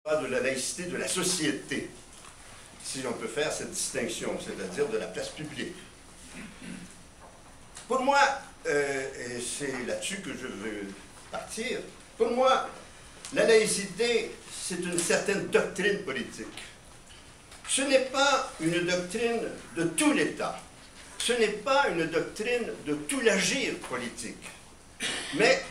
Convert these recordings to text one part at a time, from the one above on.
de la laïcité de la société, si on peut faire cette distinction, c'est-à-dire de la place publique. Pour moi, et c'est là-dessus que je veux partir, pour moi, la laïcité, c'est une certaine doctrine politique. Ce n'est pas une doctrine de tout l'État, ce n'est pas une doctrine de tout l'agir politique, mais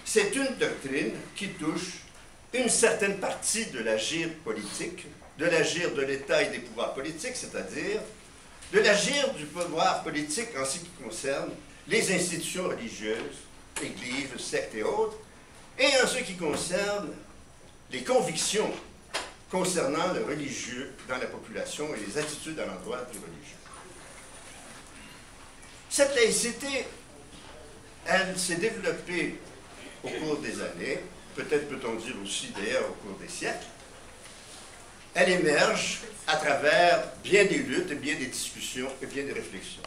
c'est une doctrine qui touche une certaine partie de l'agir politique, de l'agir de l'État et des pouvoirs politiques, c'est-à-dire de l'agir du pouvoir politique en ce qui concerne les institutions religieuses, églises, sectes et autres, et en ce qui concerne les convictions concernant le religieux dans la population et les attitudes à l'endroit du religieux. Cette laïcité, elle s'est développée au cours des années, peut-être peut-on dire aussi d'ailleurs au cours des siècles. Elle émerge à travers bien des luttes, et bien des discussions et bien des réflexions.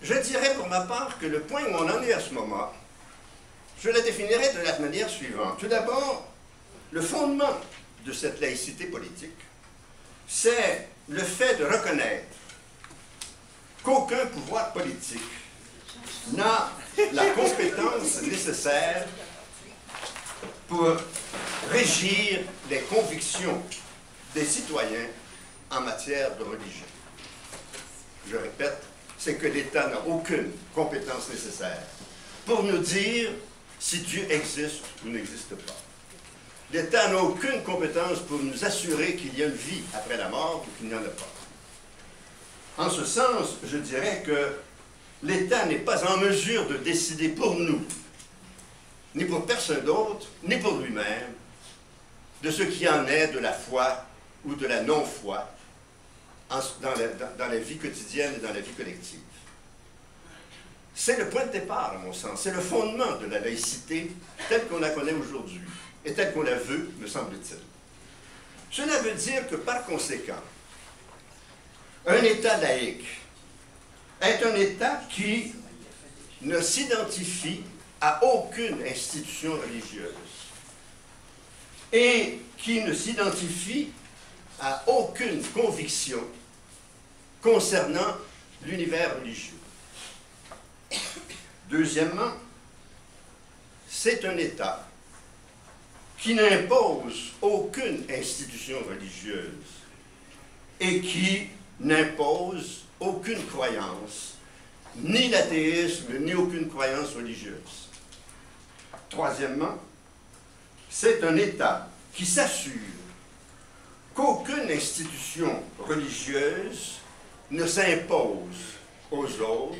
Je dirais pour ma part que le point où on en est à ce moment, je la définirais de la manière suivante. Tout d'abord, le fondement de cette laïcité politique, c'est le fait de reconnaître qu'aucun pouvoir politique n'a la compétence nécessaire pour régir les convictions des citoyens en matière de religion. Je répète, c'est que l'État n'a aucune compétence nécessaire pour nous dire si Dieu existe ou n'existe pas. L'État n'a aucune compétence pour nous assurer qu'il y a une vie après la mort ou qu'il n'y en a pas. En ce sens, je dirais que l'État n'est pas en mesure de décider pour nous, ni pour personne d'autre, ni pour lui-même, de ce qui en est de la foi ou de la non-foi dans la vie quotidienne et dans la vie collective. C'est le point de départ, à mon sens. C'est le fondement de la laïcité telle qu'on la connaît aujourd'hui et telle qu'on la veut, me semble-t-il. Cela veut dire que, par conséquent, un État laïque est un État qui ne s'identifie à aucune institution religieuse et qui ne s'identifie à aucune conviction concernant l'univers religieux. Deuxièmement, c'est un État qui n'impose aucune institution religieuse et qui n'impose aucune croyance, ni l'athéisme, ni aucune croyance religieuse. Troisièmement, c'est un État qui s'assure qu'aucune institution religieuse ne s'impose aux autres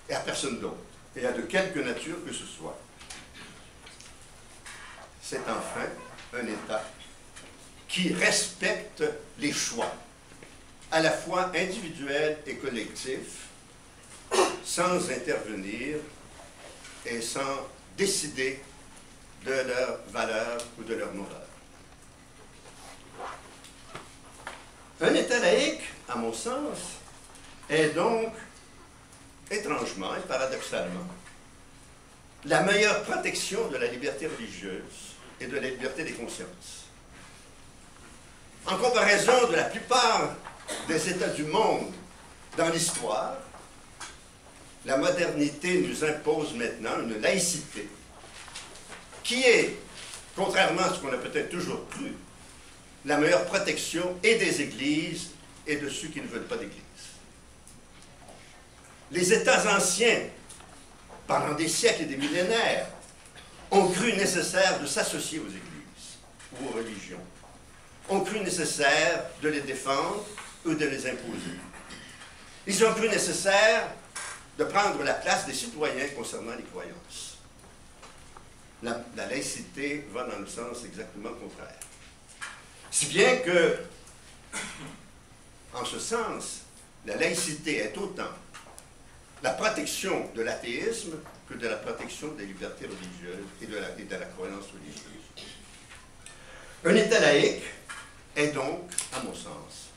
et à personne d'autre, et à de quelque nature que ce soit. C'est enfin un État qui respecte les choix, à la fois individuels et collectifs, sans intervenir et sans décider de leur valeur ou de leur morale. Un État laïque, à mon sens, est donc, étrangement et paradoxalement, la meilleure protection de la liberté religieuse et de la liberté des consciences. En comparaison de la plupart des États du monde dans l'histoire, la modernité nous impose maintenant une laïcité qui est, contrairement à ce qu'on a peut-être toujours cru, la meilleure protection et des églises et de ceux qui ne veulent pas d'église. Les États anciens, pendant des siècles et des millénaires, ont cru nécessaire de s'associer aux églises ou aux religions, ont cru nécessaire de les défendre ou de les imposer. Ils ont cru nécessaire de prendre la place des citoyens concernant les croyances. La laïcité va dans le sens exactement contraire. Si bien que, en ce sens, la laïcité est autant la protection de l'athéisme que de la protection des libertés religieuses et de la croyance religieuse. Un État laïque est donc, à mon sens,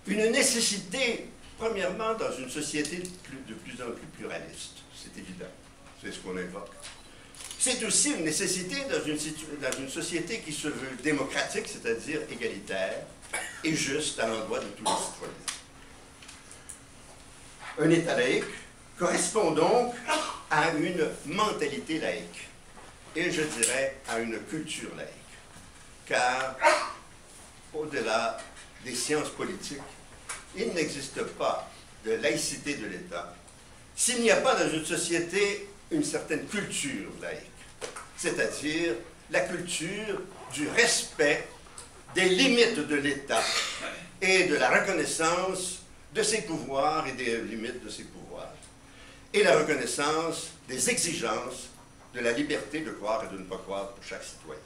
une nécessité, premièrement, dans une société de plus en plus pluraliste. C'est évident. C'est ce qu'on évoque. C'est aussi une nécessité dans une société qui se veut démocratique, c'est-à-dire égalitaire et juste à l'endroit de tous les citoyens. Un État laïque correspond donc à une mentalité laïque et je dirais à une culture laïque. Car au-delà des sciences politiques, il n'existe pas de laïcité de l'État s'il n'y a pas dans une société une certaine culture laïque, c'est-à-dire la culture du respect des limites de l'État et de la reconnaissance de ses pouvoirs et des limites de ses pouvoirs, et la reconnaissance des exigences de la liberté de croire et de ne pas croire pour chaque citoyen.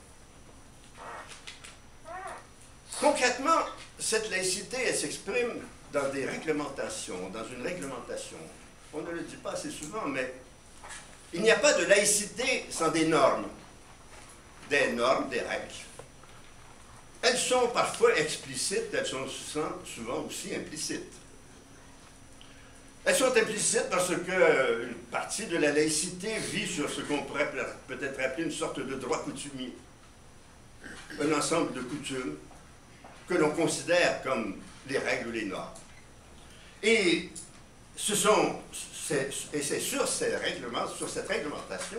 Concrètement, cette laïcité, elle s'exprime dans des réglementations, dans une réglementation. On ne le dit pas assez souvent, mais il n'y a pas de laïcité sans des normes, des règles. Elles sont parfois explicites, elles sont souvent aussi implicites. Elles sont implicites parce qu'une partie de la laïcité vit sur ce qu'on pourrait peut-être appeler une sorte de droit coutumier, un ensemble de coutumes que l'on considère comme les règles ou les normes. Et c'est sur ces règlements, sur cette réglementation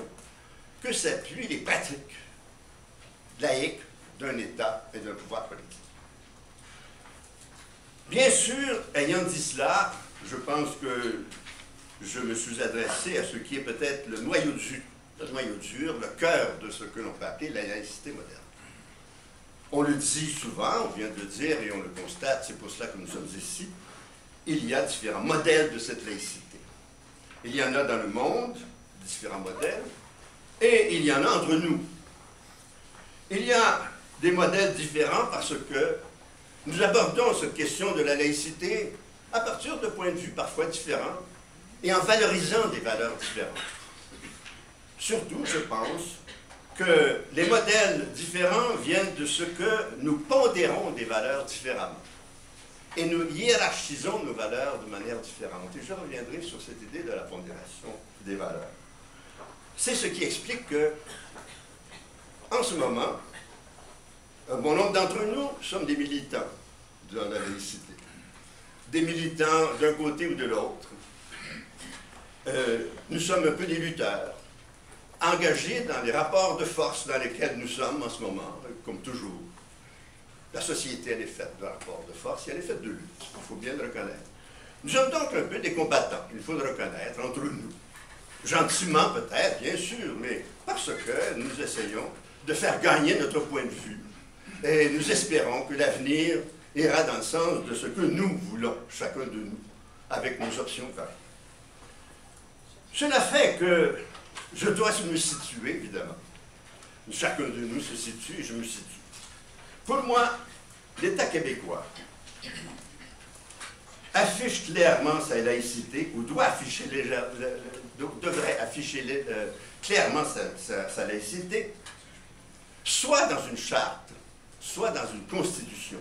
que s'appuient les pratiques laïques d'un État et d'un pouvoir politique. Bien sûr, ayant dit cela, je pense que je me suis adressé à ce qui est peut-être le noyau dur, le cœur de ce que l'on peut appeler la laïcité moderne. On le dit souvent, on vient de le dire et on le constate, c'est pour cela que nous sommes ici, il y a différents modèles de cette laïcité. Il y en a dans le monde, différents modèles, et il y en a entre nous. Il y a des modèles différents parce que nous abordons cette question de la laïcité à partir de points de vue parfois différents et en valorisant des valeurs différentes. Surtout, je pense, que les modèles différents viennent de ce que nous pondérons des valeurs différemment. Et nous hiérarchisons nos valeurs de manière différente. Et je reviendrai sur cette idée de la pondération des valeurs. C'est ce qui explique que, en ce moment, un bon nombre d'entre nous sommes des militants de la laïcité. Des militants d'un côté ou de l'autre. Nous sommes un peu des lutteurs, engagés dans les rapports de force dans lesquels nous sommes en ce moment, comme toujours. La société, elle est faite de rapports de force et elle est faite de lutte. Il faut bien le reconnaître. Nous sommes donc un peu des combattants, il faut le reconnaître, entre nous. Gentiment peut-être, bien sûr, mais parce que nous essayons de faire gagner notre point de vue. Et nous espérons que l'avenir ira dans le sens de ce que nous voulons, chacun de nous, avec nos options variées. Cela fait que je dois me situer, évidemment. Chacun de nous se situe et je me situe. Pour moi, l'État québécois affiche clairement sa laïcité, ou devrait afficher clairement sa laïcité, soit dans une charte, soit dans une constitution.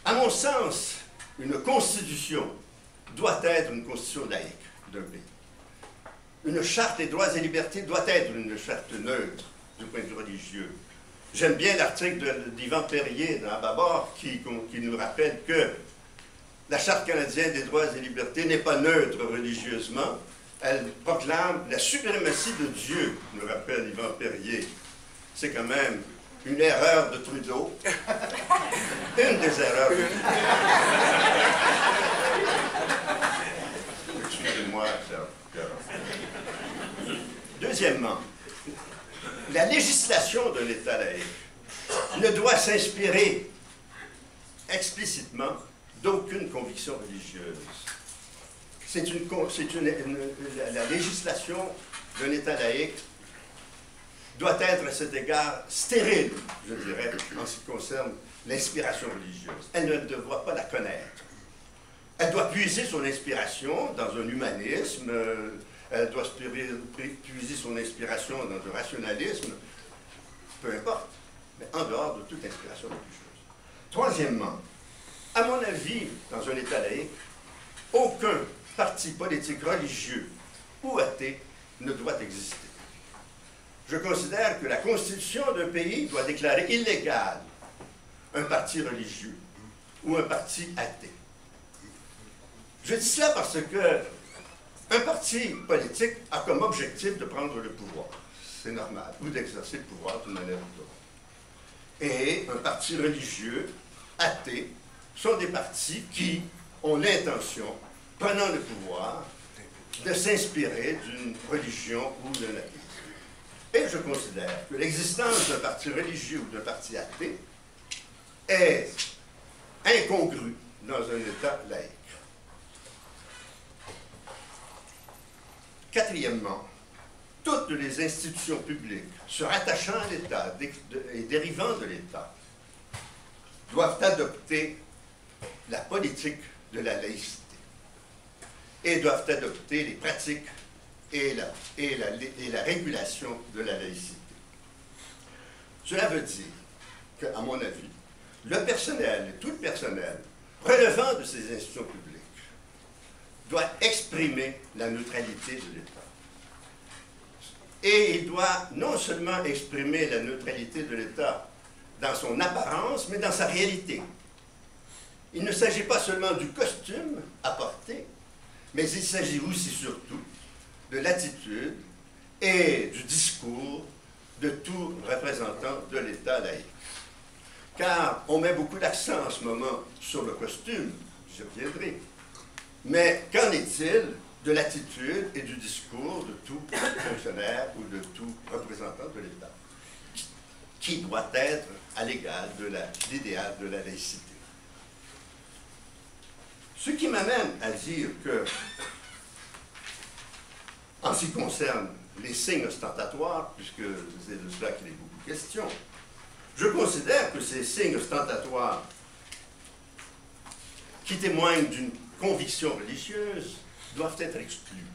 À mon sens, une constitution doit être une constitution laïque d'un pays. Une charte des droits et libertés doit être une charte neutre du point de vue religieux. J'aime bien l'article d'Yvan Perrier dans Ababor qui nous rappelle que la Charte canadienne des droits et libertés n'est pas neutre religieusement. Elle proclame la suprématie de Dieu, nous rappelle Yvan Perrier. C'est quand même une erreur de Trudeau. Une des erreurs de Trudeau. Excusez-moi, deuxièmement, la législation de l'État laïque ne doit s'inspirer explicitement d'aucune conviction religieuse. La législation d'un État laïque doit être à cet égard stérile, je dirais, en ce qui concerne l'inspiration religieuse. Elle ne doit pas la connaître. Elle doit puiser son inspiration dans un humanisme, elle doit puiser son inspiration dans un rationalisme, peu importe, mais en dehors de toute inspiration religieuse. Troisièmement, à mon avis, dans un État laïque, aucun parti politique religieux ou athée ne doit exister. Je considère que la constitution d'un pays doit déclarer illégal un parti religieux ou un parti athée. Je dis cela parce que un parti politique a comme objectif de prendre le pouvoir. C'est normal, ou d'exercer le pouvoir d'une manière ou d'autre. Et un parti religieux, athée, sont des partis qui ont l'intention, prenant le pouvoir, de s'inspirer d'une religion ou d'un athéisme. Et je considère que l'existence d'un parti religieux ou d'un parti athée est incongrue dans un État laïque. Quatrièmement, toutes les institutions publiques se rattachant à l'État et dérivant de l'État doivent adopter la politique de la laïcité et doivent adopter les pratiques et la régulation de la laïcité. Cela veut dire qu'à mon avis, le personnel, tout le personnel relevant de ces institutions publiques doit exprimer la neutralité de l'État. Et il doit non seulement exprimer la neutralité de l'État dans son apparence, mais dans sa réalité. Il ne s'agit pas seulement du costume à porter, mais il s'agit aussi surtout de l'attitude et du discours de tout représentant de l'État laïque. Car on met beaucoup d'accent en ce moment sur le costume, j'y reviendrai. Mais qu'en est-il de l'attitude et du discours de tout fonctionnaire ou de tout représentant de l'État, qui doit être à l'égal de l'idéal de la laïcité? Ce qui m'amène à dire que, en ce qui concerne les signes ostentatoires, puisque c'est de cela qu'il est beaucoup question, je considère que ces signes ostentatoires qui témoignent d'une conviction religieuse doivent être exclus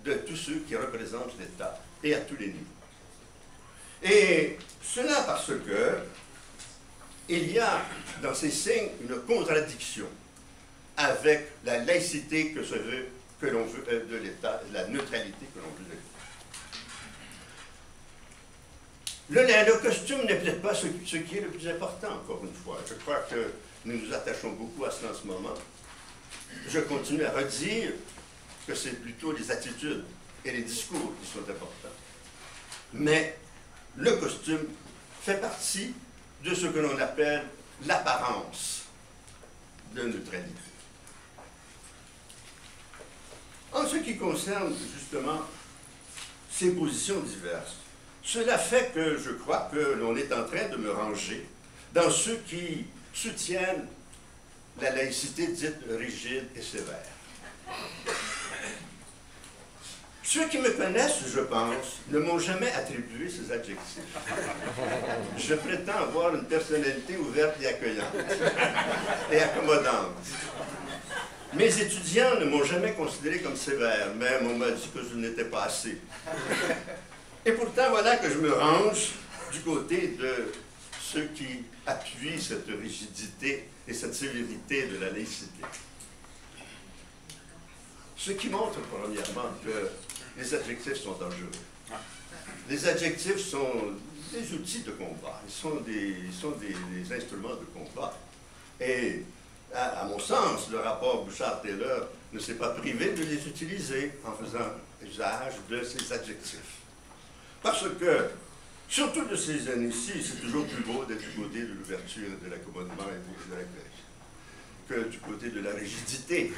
de tous ceux qui représentent l'État et à tous les niveaux. Et cela parce que il y a dans ces signes une contradiction avec la laïcité que l'on veut de l'État, la neutralité que l'on veut de l'État. Le costume n'est peut-être pas ce qui est le plus important, encore une fois. Je crois que nous nous attachons beaucoup à cela en ce moment. Je continue à redire que c'est plutôt les attitudes et les discours qui sont importants. Mais le costume fait partie de ce que l'on appelle l'apparence de neutralité. En ce qui concerne justement ces positions diverses, cela fait que je crois que l'on est en train de me ranger dans ceux qui soutiennent la laïcité dite rigide et sévère. Ceux qui me connaissent, je pense, ne m'ont jamais attribué ces adjectifs. Je prétends avoir une personnalité ouverte et accueillante et accommodante. Mes étudiants ne m'ont jamais considéré comme sévère, même on m'a dit que je n'étais pas assez. Et pourtant, voilà que je me range du côté de ceux qui appuient cette rigidité et cette sévérité de la laïcité. Ce qui montre, premièrement, que les adjectifs sont dangereux. Les adjectifs sont des outils de combat, ils sont des instruments de combat. Et, à mon sens, le rapport Bouchard-Taylor ne s'est pas privé de les utiliser en faisant usage de ces adjectifs. Parce que, surtout de ces années-ci, c'est toujours plus beau d'être du côté de l'ouverture et de l'accommodement et de l'accueil que du côté de la rigidité.